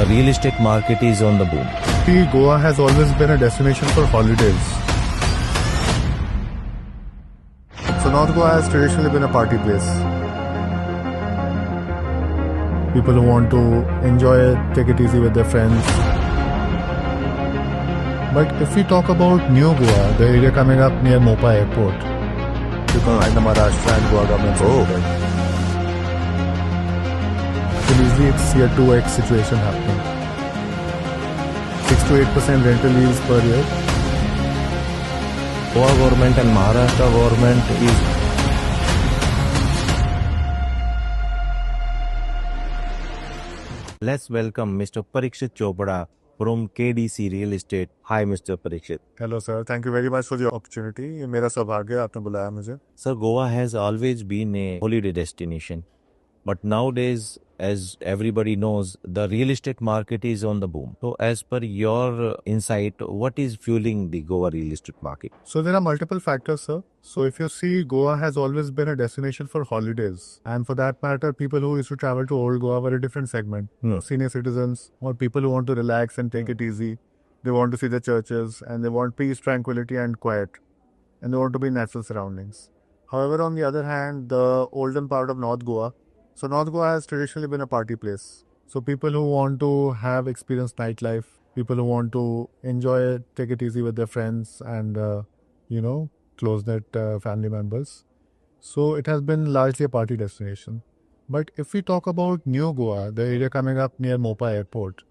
the real estate market is on the boom. Goa has always been a destination for holidays. So North Goa has traditionally been a party place. People who want to enjoy it, take it easy with their friends. But if we talk about New Goa, the area coming up near Mopa Airport, you can find the Maharashtra and Goa governments. You can easily see a 2x situation happening. 6 to 8% rental yields per year. Goa government and Maharashtra government is Let's welcome Mr. Parikshit Chopra from KDC Real Estate. Hi, Mr. Parikshit. Hello sir, thank you very much for the opportunity. ये मेरा सौभाग्य है आपने बुलाया मुझे. Sir, Goa has always been a holiday destination. But nowadays, as everybody knows, the real estate market is on the boom. So as per your insight, what is fueling the Goa real estate market? So there are multiple factors, sir. So if you see, Goa has always been a destination for holidays. And for that matter, people who used to travel to Old Goa were a different segment. Senior citizens or people who want to relax and take it easy. They want to see the churches and they want peace, tranquility and quiet. And they want to be in natural surroundings. However, on the other hand, the olden part of North Goa, so North Goa has traditionally been a party place. So people who want to have experienced nightlife, people who want to enjoy it, take it easy with their friends and, close-knit family members. So it has been largely a party destination. But if we talk about New Goa, the area coming up near Mopa Airport,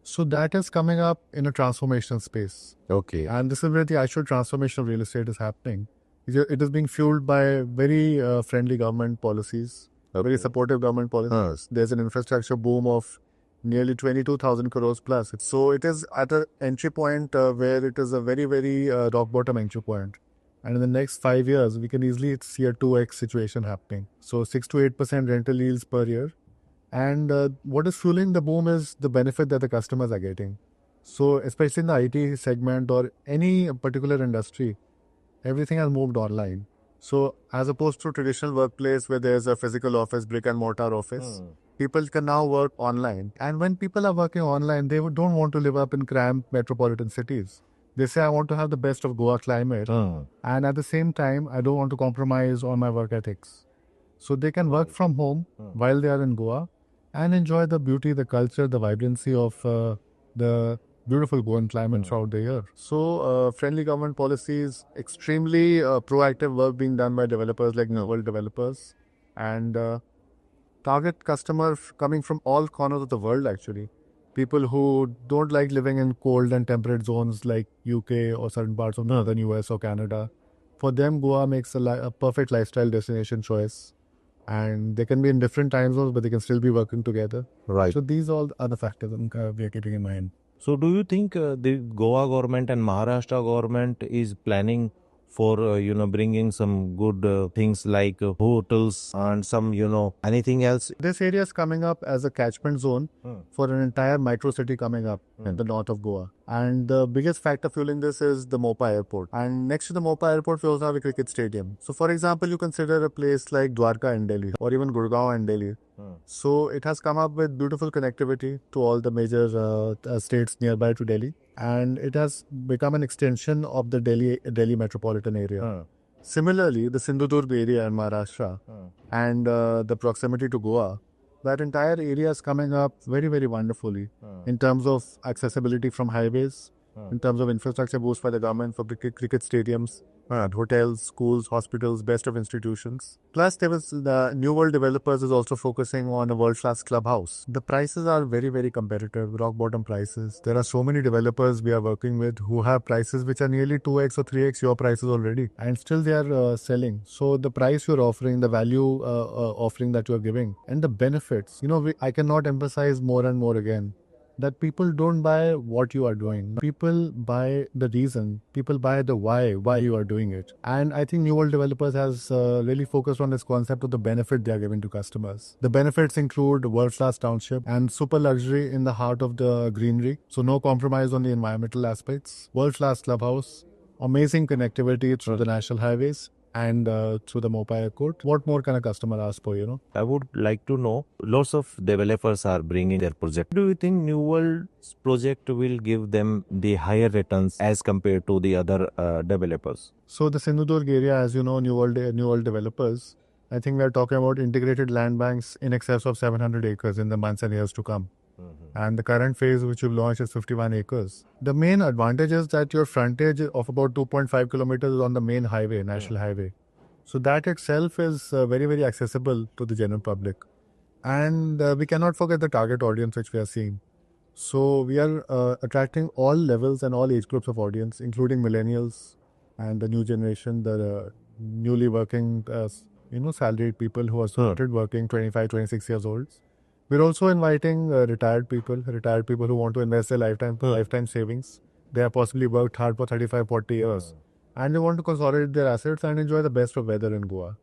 so that is coming up in a transformational space. Okay. And this is where the actual transformation of real estate is happening. It is being fueled by very friendly government policies. Very supportive government policies. There's an infrastructure boom of nearly 22,000 crores plus. So it is at an entry point where it is a very, very rock bottom entry point. And in the next 5 years, we can easily see a 2x situation happening. So 6 to 8% rental yields per year. And what is fueling the boom is the benefit that the customers are getting. So especially in the IT segment or any particular industry, everything has moved online. So as opposed to traditional workplace where there's a physical office, brick and mortar office, people can now work online. And when people are working online, they don't want to live up in cramped metropolitan cities. They say, I want to have the best of Goa climate. And at the same time, I don't want to compromise on my work ethics. So they can work from home while they are in Goa and enjoy the beauty, the culture, the vibrancy of the beautiful Goan climate throughout the year. So friendly government policies, extremely proactive work being done by developers like Novel Developers and target customers coming from all corners of the world actually. People who don't like living in cold and temperate zones like UK or certain parts of northern US or Canada. For them, Goa makes a perfect lifestyle destination choice. And they can be in different time zones, but they can still be working together. Right. So these all are the factors we are keeping in mind. So do you think the Goa government and Maharashtra government is planning for, bringing some good things like hotels and some, anything else? This area is coming up as a catchment zone for an entire micro city coming up in the north of Goa. And the biggest factor fueling this is the Mopa Airport. And next to the Mopa Airport, we also have a cricket stadium. So for example, you consider a place like Dwarka in Delhi or even Gurgaon in Delhi. So it has come up with beautiful connectivity to all the major states nearby to Delhi. And it has become an extension of the Delhi metropolitan area. Similarly, the Sindhudurg area in Maharashtra and the proximity to Goa, that entire area is coming up very, very wonderfully in terms of accessibility from highways, in terms of infrastructure boost by the government for cricket stadiums, hotels, schools, hospitals, best of institutions. Plus, the New World Developers is also focusing on a world-class clubhouse. The prices are very, very competitive, rock bottom prices. There are so many developers we are working with who have prices which are nearly 2x or 3x your prices already. And still they are selling. So the price you're offering, the value offering that you're giving, and the benefits, I cannot emphasize more and more again. That people don't buy what you are doing. People buy the reason. People buy the why you are doing it. And I think New World Developers has really focused on this concept of the benefit they are giving to customers. The benefits include world-class township and super luxury in the heart of the greenery. So no compromise on the environmental aspects. World-class clubhouse, amazing connectivity through the national highways, and through the Mopa Airport. What more can a customer ask for, you know? I would like to know, lots of developers are bringing their project. Do you think New World's project will give them the higher returns as compared to the other developers? So the Sindhudurg area, as you know, New World developers, I think we are talking about integrated land banks in excess of 700 acres in the months and years to come. And the current phase which we've launched is 51 acres. The main advantage is that your frontage of about 2.5 kilometers is on the main highway, national highway. So that itself is very, very accessible to the general public. And we cannot forget the target audience which we are seeing. So we are attracting all levels and all age groups of audience, including millennials and the new generation, the newly working, salaried people who are started working 25, 26 years old. We're also inviting retired people who want to invest their lifetime savings. They have possibly worked hard for 35, 40 years. And they want to consolidate their assets and enjoy the best of weather in Goa.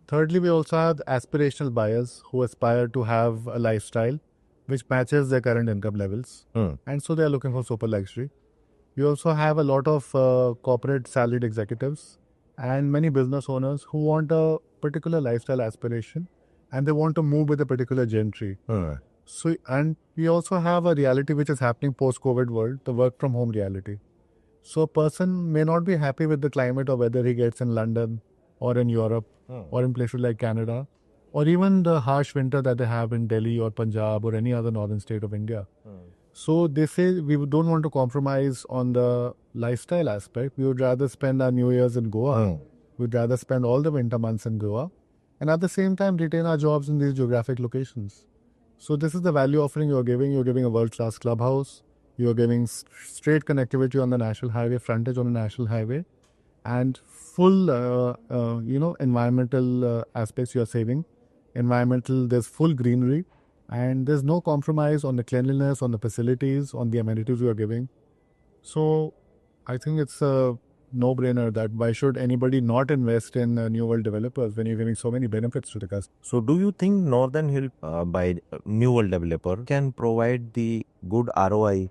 Thirdly, we also have aspirational buyers who aspire to have a lifestyle which matches their current income levels. And so they are looking for super luxury. We also have a lot of corporate salaried executives and many business owners who want a particular lifestyle aspiration and they want to move with a particular gentry. So, and we also have a reality which is happening post-COVID world, the work from home reality. So a person may not be happy with the climate or weather he gets in London or in Europe or in places like Canada, or even the harsh winter that they have in Delhi or Punjab or any other northern state of India. So they say we don't want to compromise on the lifestyle aspect. We would rather spend our New Year's in Goa. We'd rather spend all the winter months in Goa and at the same time retain our jobs in these geographic locations. So this is the value offering you're giving. You're giving a world-class clubhouse. You're giving straight connectivity on the national highway, frontage on the national highway, and full, environmental aspects you're saving. There's full greenery, and there's no compromise on the cleanliness, on the facilities, on the amenities you are giving. So I think it's a no-brainer that why should anybody not invest in New World developers when you're giving so many benefits to the customer. So do you think Northern Hill by New World developer can provide the good ROI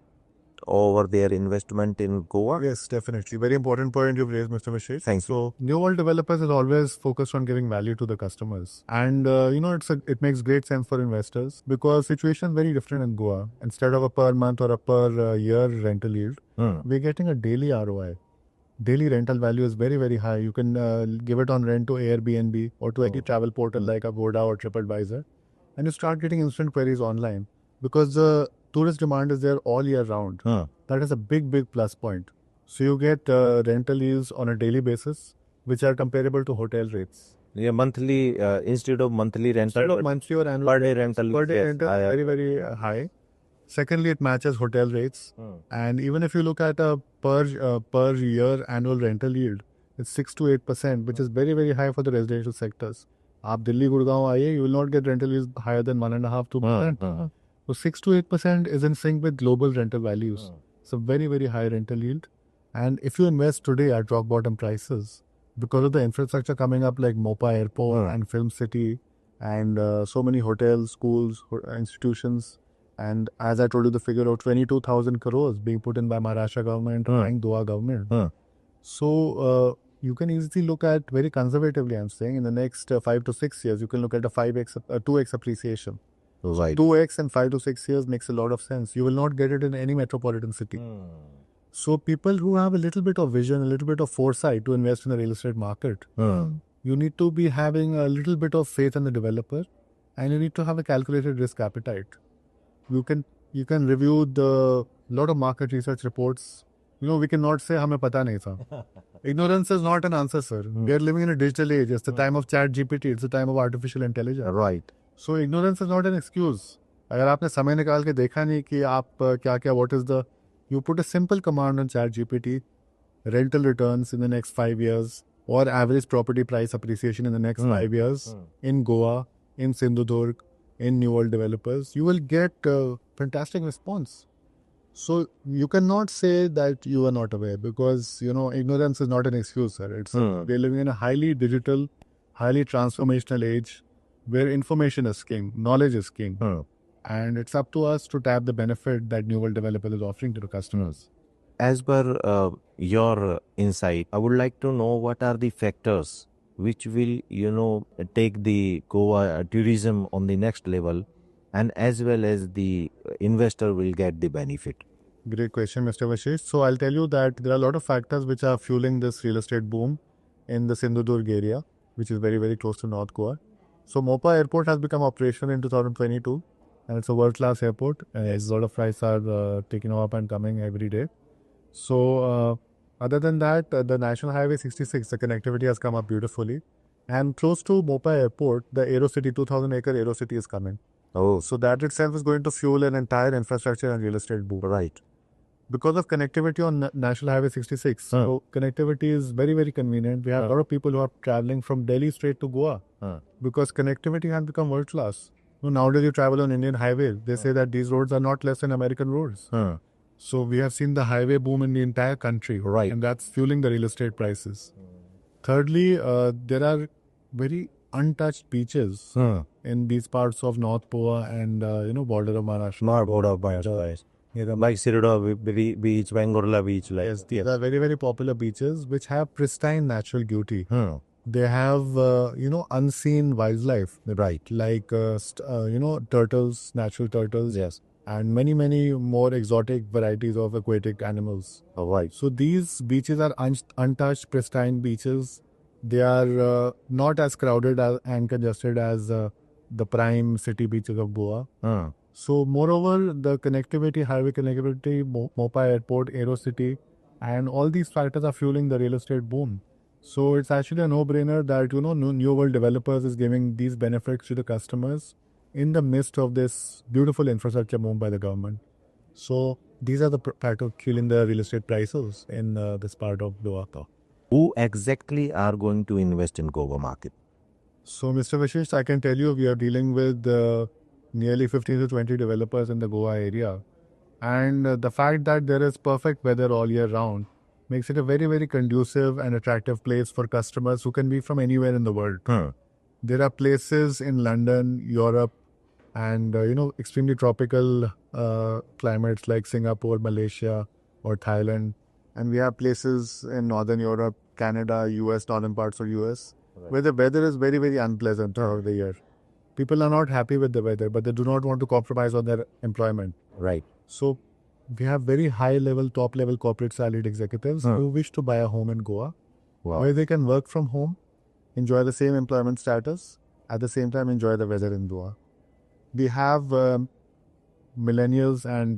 over their investment in Goa? Yes, definitely. Very important point you've raised, Mr. Vishesh. Thanks. So, New World Developers is always focused on giving value to the customers. And, it makes great sense for investors because situation is very different in Goa. Instead of a per month or a per year rental yield, we're getting a daily ROI. Daily rental value is very, very high. You can give it on rent to Airbnb or to any travel portal like Agoda or TripAdvisor. And you start getting instant queries online because the tourist demand is there all year round. That is a big, big plus point. So you get rental yields on a daily basis, which are comparable to hotel rates. Yeah, monthly instead of monthly rental. Instead of monthly or annual. Per day rental. Per day rental is very, very high. Secondly, it matches hotel rates. And even if you look at a per year annual rental yield, it's 6 to 8%, which is very, very high for the residential sectors. आप दिल्ली गुड़गांव आइए, you will not get rental yields higher than 1.5-2%. So 6 to 8% is in sync with global rental values. It's a very, very high rental yield. And if you invest today at rock bottom prices, because of the infrastructure coming up like Mopa Airport and Film City and so many hotels, schools, institutions, and as I told you, the figure of 22,000 crores being put in by Maharashtra government and Goa government. So you can easily look at very conservatively, I'm saying, in the next 5 to 6 years, you can look at a 2x appreciation. Right. 2x in 5 to 6 years makes a lot of sense. You will not get it in any metropolitan city. So people who have a little bit of vision, a little bit of foresight to invest in the real estate market, you need to be having a little bit of faith in the developer and you need to have a calculated risk appetite. You can review the lot of market research reports. We cannot say हमें पता नहीं था. Ignorance is not an answer, sir. We are living in a digital age. It's the time of ChatGPT. It's the time of artificial intelligence. Right. So ignorance is not an excuse. अगर आपने समय निकाल के देखा नहीं कि आप क्या what is the, you put a simple command on ChatGPT, rental returns in the next 5 years or average property price appreciation in the next 5 years in Goa, in Sindhudurg, in New World developers, you will get a fantastic response. So you cannot say that you are not aware because, ignorance is not an excuse, sir. It's we're living in a highly digital, highly transformational age where information is king, knowledge is king. And it's up to us to tap the benefit that New World Developer is offering to the customers. as per your insight, I would like to know what are the factors which will, take the Goa tourism on the next level, and as well as the investor will get the benefit. Great question, Mr. Vashish. So I'll tell you that there are a lot of factors which are fueling this real estate boom in the Sindhudurg area, which is very, very close to North Goa. So Mopa Airport has become operational in 2022, and it's a world-class airport. A lot of flights are taking off and coming every day. So other than that, the National Highway 66, the connectivity has come up beautifully. And close to Mopa Airport, the AeroCity 2,000-acre AeroCity is coming. Oh, So that itself is going to fuel an entire infrastructure and real estate boom. right. Because of connectivity on National Highway 66. So connectivity is very, very convenient. We have a lot of people who are traveling from Delhi straight to Goa because connectivity has become world class. So nowadays you travel on Indian highways. They say that these roads are not less than American roads. So we have seen the highway boom in the entire country. Right. And that's fueling the real estate prices. Thirdly, there are very untouched beaches in these parts of North Goa and border of Maharashtra. Smart board of biosphers. Like Siroda Beach, Vangorla Beach, like. Yes, these are very, very popular beaches which have pristine natural beauty. They have, unseen wildlife. Right. Like, turtles, natural turtles. Yes. And many, many more exotic varieties of aquatic animals. Oh, right. So these beaches are untouched, pristine beaches. They are not as crowded and congested as the prime city beaches of Goa. So moreover, the connectivity, highway connectivity, Mopa Airport, AeroCity, and all these factors are fueling the real estate boom. So it's actually a no-brainer that, New World Developers is giving these benefits to the customers in the midst of this beautiful infrastructure boom by the government. So these are the factors fueling the real estate prices in this part of Goa. Who exactly are going to invest in Goa market? So, Mr. Vishesh, I can tell you we are dealing with nearly 15 to 20 developers in the Goa area. And the fact that there is perfect weather all year round makes it a very, very conducive and attractive place for customers who can be from anywhere in the world. There are places in London, Europe, and, extremely tropical climates like Singapore, Malaysia, or Thailand. And we have places in Northern Europe, Canada, US, northern parts of US, where the weather is very, very unpleasant throughout the year. People are not happy with the weather, but they do not want to compromise on their employment. Right. So we have very high level, top level corporate salaried executives who wish to buy a home in Goa, where they can work from home, enjoy the same employment status, at the same time enjoy the weather in Goa. We have millennials and,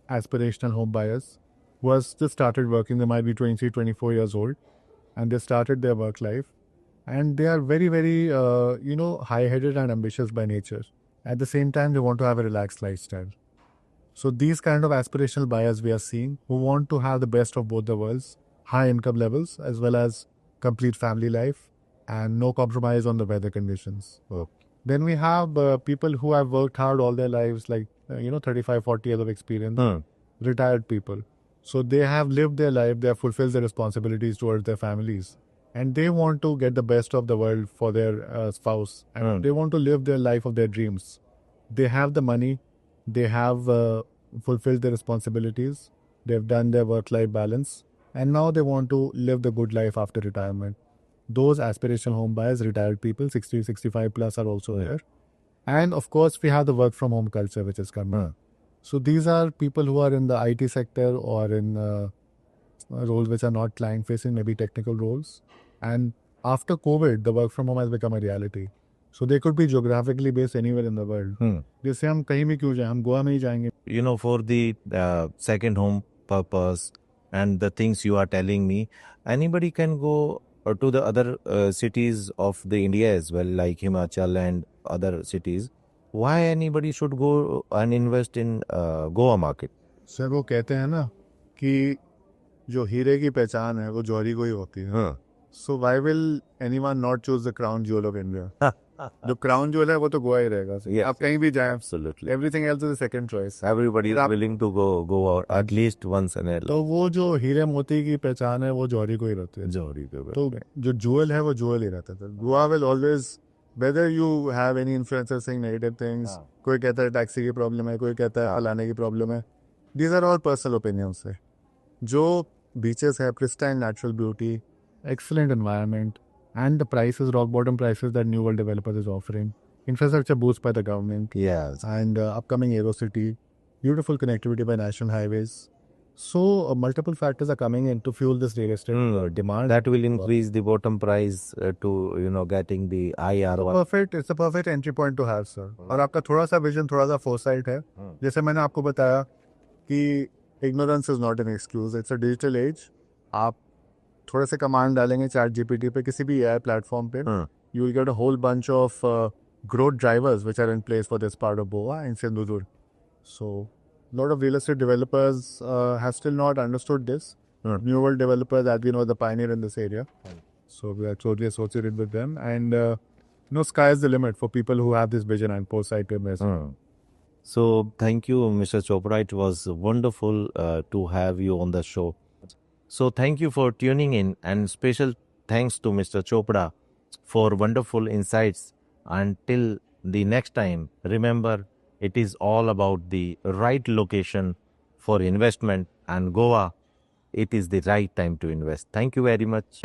aspirational home buyers who have just started working. They might be 23, 24 years old, and they started their work life. And they are very, very, high-headed and ambitious by nature. At the same time, they want to have a relaxed lifestyle. So these kind of aspirational buyers we are seeing who want to have the best of both the worlds, high income levels as well as complete family life and no compromise on the weather conditions. Then we have people who have worked hard all their lives, like, 35, 40 years of experience, retired people. So they have lived their life, they have fulfilled their responsibilities towards their families. And they want to get the best of the world for their spouse. And they want to live their life of their dreams. They have the money. They have fulfilled their responsibilities. They've done their work-life balance. And now they want to live the good life after retirement. Those aspirational home buyers, retired people, 60, 65 plus are also here. And of course, we have the work from home culture, which is coming. So these are people who are in the IT sector or in roles which are not client facing, maybe technical roles. And after COVID, the work from home has become a reality. So they could be geographically based anywhere in the world. जैसे हम कहीं भी क्यों जाएं, हम गोवा में ही जाएंगे. For the second home purpose and the things you are telling me, anybody can go to the other cities of the India as well, like Himachal and other cities. Why anybody should go and invest in Goa market? Sir वो कहते हैं ना कि जो हीरे की पहचान है वो जौहरी को ही होती है. So why will anyone not choose the crown jewel of India? जो crown jewel है वो तो गोवा ही रहेगा. Yes. आप कहीं भी जाएं, Absolutely. everything else is a second choice. Everybody is willing to go out at least once in a तो वो जो हीरे मोती की पहचान है वो जौहरी को ही रहती है. Johari. तो जो jewel है वो jewel ही रहता है. Goa will always, whether you have any influencers saying negative things, कोई कहता है टैक्सी की प्रॉब्लम है, कोई कहता है फलाने की प्रॉब्लम है. These are all personal opinions. जो beaches है, pristine natural beauty, excellent environment, and the prices, rock bottom prices that New World Developers is offering. Infrastructure boost by the government. Yes. And upcoming AeroCity, beautiful connectivity by national highways. So multiple factors are coming in to fuel this real estate demand. That will increase the bottom price to getting the IR. It's a perfect entry point to have, sir. और आपका थोड़ा सा vision, थोड़ा सा foresight है. जैसे मैंने आपको बताया कि ignorance is not an excuse. It's a digital age. आप थोड़े से कमांड डालेंगे चैट जीपीटी पे, किसी भी AI प्लेटफॉर्म पे, you will get a whole bunch of growth drivers which are in place for this part of Goa and Sindhudur. So, a lot of real estate developers have still not understood this. New World Developers, as we know, the pioneer in this area. So, we are totally associated with them. And, sky is the limit for people who have this vision and foresight to invest. So, thank you, Mr. Chopra. It was wonderful to have you on the show. So, thank you for tuning in, and special thanks to Mr. Chopra for wonderful insights. Until the next time, remember, it is all about the right location for investment, and Goa, it is the right time to invest. Thank you very much.